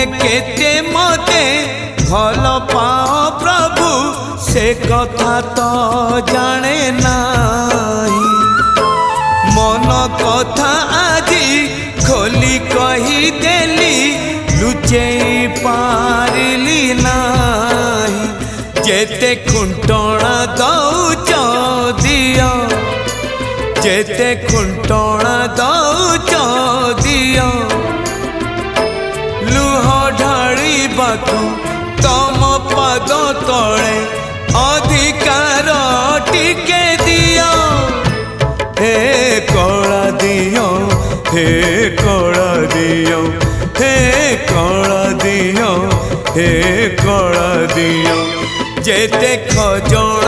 तुमे केते मते भल पाओ प्रभु से कथा तो जाने नाही। मन कथा आजी खोली कही देली लुचे पारिली नाही। जेते खुंटणा दौच दियो जेते खुंटणा दौच दियो लुह ढाळिबाकू तम पद तले अधिकार टिके दियो। हे कला दियो हे कला दियो हे कला दियो हे कला दियो। जेते खजण